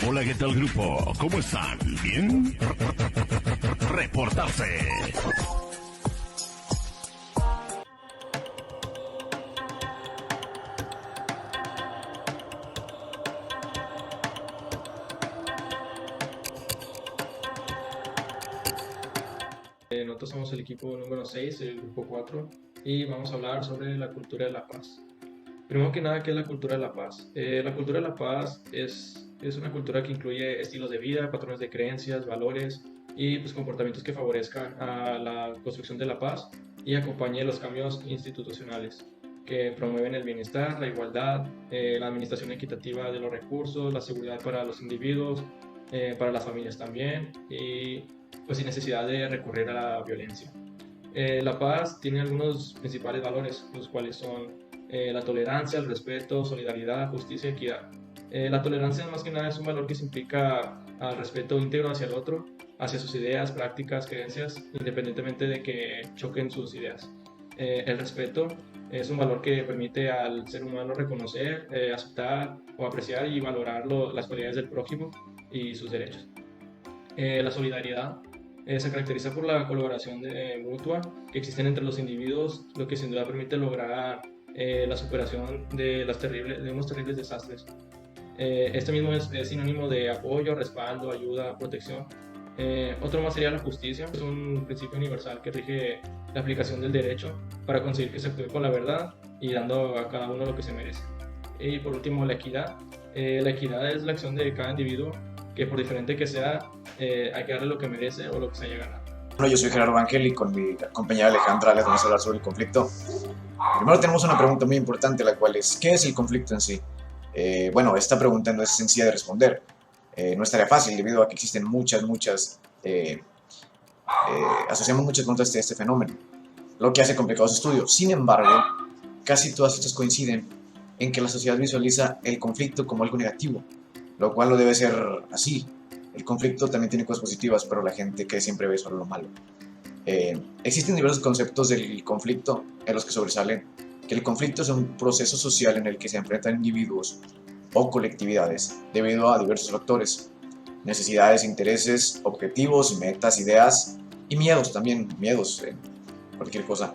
Hola, ¿qué tal, grupo? ¿Cómo están? ¿Bien? Reportarse. Nosotros somos el equipo número 6, el grupo 4, y vamos a hablar sobre la cultura de la paz. Primero que nada, ¿qué es la cultura de la paz? La cultura de la paz es una cultura que incluye estilos de vida, patrones de creencias, valores y pues, comportamientos que favorezcan a la construcción de la paz y acompañe los cambios institucionales que promueven el bienestar, la igualdad, la administración equitativa de los recursos, la seguridad para los individuos, para las familias también y pues sin necesidad de recurrir a la violencia. La paz tiene algunos principales valores, los cuales son la tolerancia, el respeto, solidaridad, justicia y equidad. La tolerancia más que nada es un valor que se implica al respeto íntegro hacia el otro, hacia sus ideas, prácticas, creencias, independientemente de que choquen sus ideas. El respeto es un valor que permite al ser humano reconocer, aceptar o apreciar y valorar las cualidades del prójimo y sus derechos. La solidaridad se caracteriza por la colaboración mutua que existen entre los individuos, lo que sin duda permite lograr la superación de unos terribles desastres. Este mismo es sinónimo de apoyo, respaldo, ayuda, protección. Otro más sería la justicia, es un principio universal que rige la aplicación del derecho para conseguir que se actúe con la verdad y dando a cada uno lo que se merece. Y por último, la equidad. La equidad es la acción de cada individuo que por diferente que sea, hay que darle lo que merece o lo que se haya ganado. Bueno, yo soy Gerardo Ángel y con mi compañera Alejandra les vamos a hablar sobre el conflicto. Primero tenemos una pregunta muy importante, la cual es, ¿qué es el conflicto en sí? Bueno, esta pregunta no es sencilla de responder. No es tarea fácil debido a que existen asociamos muchas preguntas a este fenómeno, lo que hace complicado su estudio. Sin embargo, casi todas estas coinciden en que la sociedad visualiza el conflicto como algo negativo, lo cual no debe ser así. El conflicto también tiene cosas positivas, pero la gente que siempre ve solo lo malo. Existen diversos conceptos del conflicto en los que sobresalen que el conflicto es un proceso social en el que se enfrentan individuos o colectividades debido a diversos factores, necesidades, intereses, objetivos, metas, ideas y miedos también, miedos en cualquier cosa.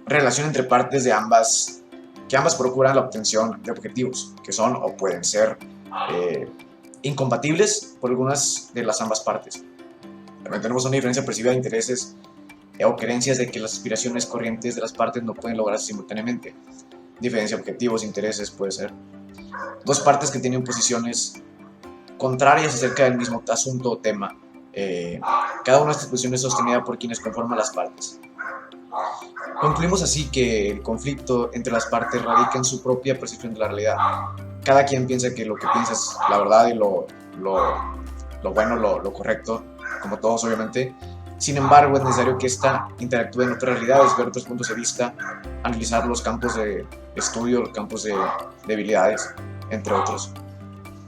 Relación entre partes que ambas procuran la obtención de objetivos que son o pueden ser incompatibles por algunas de las ambas partes. También tenemos una diferencia percibida de intereses o creencias de que las aspiraciones corrientes de las partes no pueden lograrse simultáneamente. Diferencia de objetivos, intereses, puede ser. Dos partes que tienen posiciones contrarias acerca del mismo asunto o tema. Cada una de estas posiciones es sostenida por quienes conforman las partes. Concluimos así que el conflicto entre las partes radica en su propia percepción de la realidad. Cada quien piensa que lo que piensa es la verdad y lo bueno, lo correcto, como todos obviamente. Sin embargo, es necesario que ésta interactúe en otras realidades, ver otros puntos de vista, analizar los campos de estudio, los campos de debilidades, entre otros.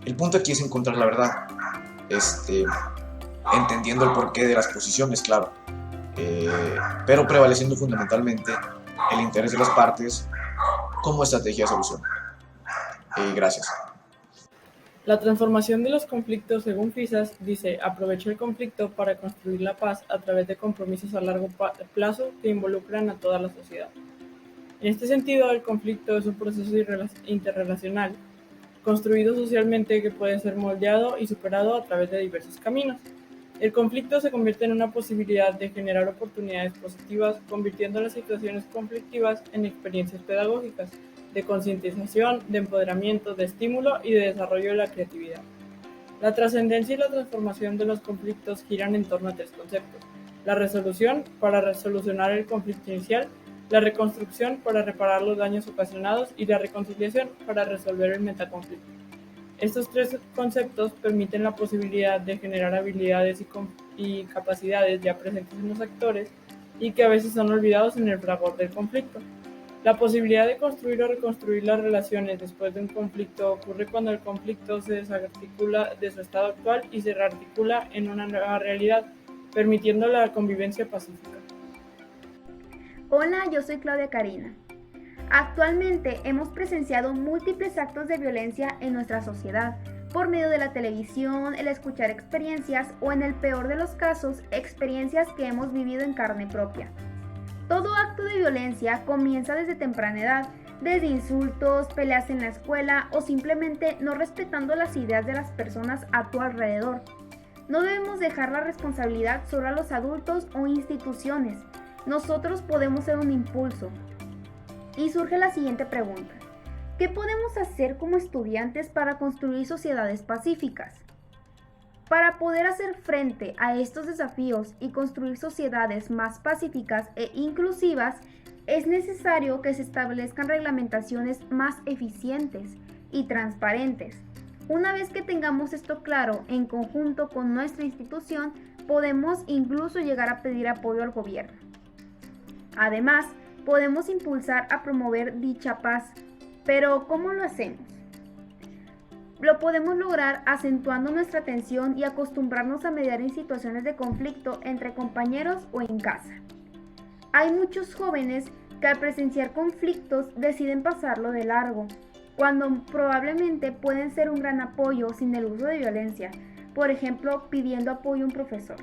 El punto aquí es encontrar la verdad, entendiendo el porqué de las posiciones, claro, pero prevaleciendo fundamentalmente el interés de las partes como estrategia de solución. Gracias. La transformación de los conflictos, según Fisas, dice, aprovecha el conflicto para construir la paz a través de compromisos a largo plazo que involucran a toda la sociedad. En este sentido, el conflicto es un proceso interrelacional, construido socialmente que puede ser moldeado y superado a través de diversos caminos. El conflicto se convierte en una posibilidad de generar oportunidades positivas, convirtiendo las situaciones conflictivas en experiencias pedagógicas, de concientización, de empoderamiento, de estímulo y de desarrollo de la creatividad. La trascendencia y la transformación de los conflictos giran en torno a tres conceptos: la resolución, para solucionar el conflicto inicial; la reconstrucción, para reparar los daños ocasionados; y la reconciliación, para resolver el metaconflicto. Estos tres conceptos permiten la posibilidad de generar habilidades y capacidades ya presentes en los actores y que a veces son olvidados en el fragor del conflicto. La posibilidad de construir o reconstruir las relaciones después de un conflicto ocurre cuando el conflicto se desarticula de su estado actual y se rearticula en una nueva realidad, permitiendo la convivencia pacífica. Hola, yo soy Claudia Karina. Actualmente hemos presenciado múltiples actos de violencia en nuestra sociedad, por medio de la televisión, el escuchar experiencias o en el peor de los casos, experiencias que hemos vivido en carne propia. Todo acto de violencia comienza desde temprana edad, desde insultos, peleas en la escuela o simplemente no respetando las ideas de las personas a tu alrededor. No debemos dejar la responsabilidad solo a los adultos o instituciones. Nosotros podemos ser un impulso. Y surge la siguiente pregunta. ¿Qué podemos hacer como estudiantes para construir sociedades pacíficas? Para poder hacer frente a estos desafíos y construir sociedades más pacíficas e inclusivas, es necesario que se establezcan reglamentaciones más eficientes y transparentes. Una vez que tengamos esto claro, en conjunto con nuestra institución, podemos incluso llegar a pedir apoyo al gobierno. Además, podemos impulsar a promover dicha paz. Pero, ¿cómo lo hacemos? Lo podemos lograr acentuando nuestra atención y acostumbrarnos a mediar en situaciones de conflicto entre compañeros o en casa. Hay muchos jóvenes que al presenciar conflictos deciden pasarlo de largo, cuando probablemente pueden ser un gran apoyo sin el uso de violencia, por ejemplo, pidiendo apoyo a un profesor.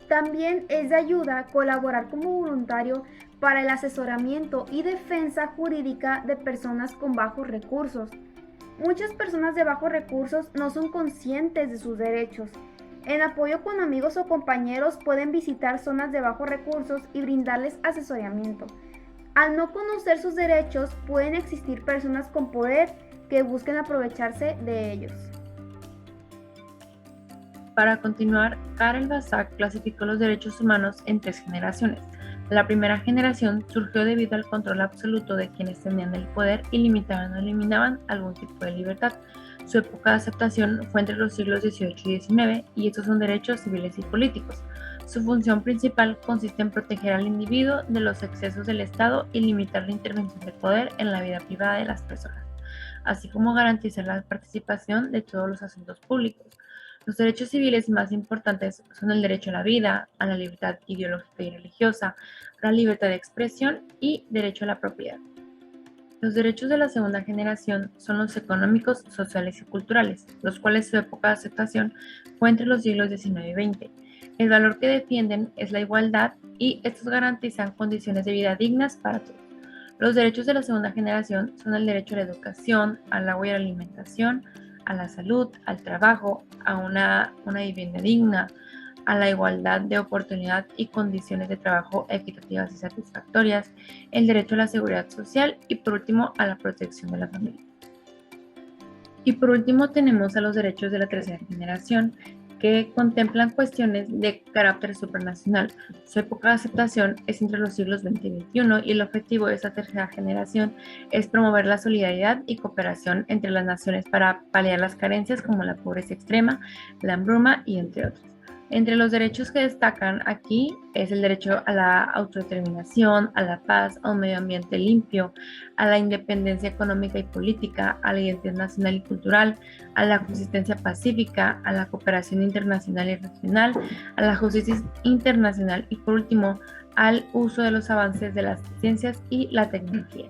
También es de ayuda colaborar como voluntario para el asesoramiento y defensa jurídica de personas con bajos recursos. Muchas personas de bajos recursos no son conscientes de sus derechos. En apoyo con amigos o compañeros pueden visitar zonas de bajos recursos y brindarles asesoramiento. Al no conocer sus derechos, pueden existir personas con poder que busquen aprovecharse de ellos. Para continuar, Karel Basak clasificó los derechos humanos en 3 generaciones. La primera generación surgió debido al control absoluto de quienes tenían el poder y limitaban o eliminaban algún tipo de libertad. Su época de aceptación fue entre los siglos XVIII y XIX, y estos son derechos civiles y políticos. Su función principal consiste en proteger al individuo de los excesos del Estado y limitar la intervención del poder en la vida privada de las personas, así como garantizar la participación de todos los asuntos públicos. Los derechos civiles más importantes son el derecho a la vida, a la libertad ideológica y religiosa, a la libertad de expresión y derecho a la propiedad. Los derechos de la segunda generación son los económicos, sociales y culturales, los cuales su época de aceptación fue entre los siglos XIX y XX. El valor que defienden es la igualdad y estos garantizan condiciones de vida dignas para todos. Los derechos de la segunda generación son el derecho a la educación, al agua y a la alimentación, a la salud, al trabajo, a una vivienda digna, a la igualdad de oportunidad y condiciones de trabajo equitativas y satisfactorias, el derecho a la seguridad social y por último a la protección de la familia. Y por último tenemos a los derechos de la tercera generación, que contemplan cuestiones de carácter supranacional. Su época de aceptación es entre los siglos XX y XXI y el objetivo de esta tercera generación es promover la solidaridad y cooperación entre las naciones para paliar las carencias como la pobreza extrema, la hambruna y entre otros. Entre los derechos que destacan aquí es el derecho a la autodeterminación, a la paz, a un medio ambiente limpio, a la independencia económica y política, a la identidad nacional y cultural, a la coexistencia pacífica, a la cooperación internacional y regional, a la justicia internacional y por último al uso de los avances de las ciencias y la tecnología.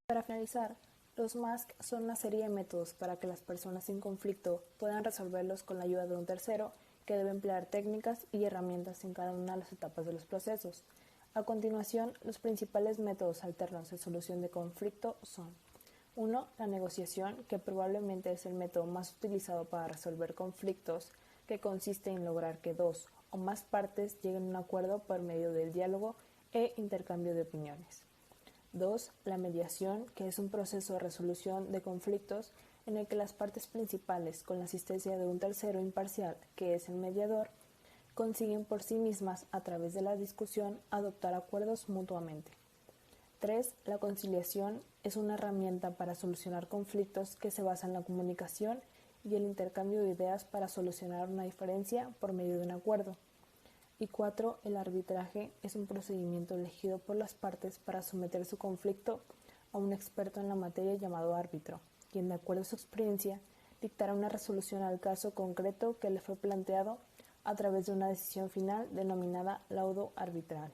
Para finalizar, los MASC son una serie de métodos para que las personas en conflicto puedan resolverlos con la ayuda de un tercero que debe emplear técnicas y herramientas en cada una de las etapas de los procesos. A continuación, los principales métodos alternos de solución de conflicto son 1. La negociación, que probablemente es el método más utilizado para resolver conflictos, que consiste en lograr que 2 o más partes lleguen a un acuerdo por medio del diálogo e intercambio de opiniones. 2. La mediación, que es un proceso de resolución de conflictos en el que las partes principales, con la asistencia de un tercero imparcial, que es el mediador, consiguen por sí mismas, a través de la discusión, adoptar acuerdos mutuamente. 3. La conciliación es una herramienta para solucionar conflictos que se basa en la comunicación y el intercambio de ideas para solucionar una diferencia por medio de un acuerdo. Y 4. El arbitraje es un procedimiento elegido por las partes para someter su conflicto a un experto en la materia llamado árbitro, quien de acuerdo a su experiencia dictará una resolución al caso concreto que le fue planteado a través de una decisión final denominada laudo arbitral.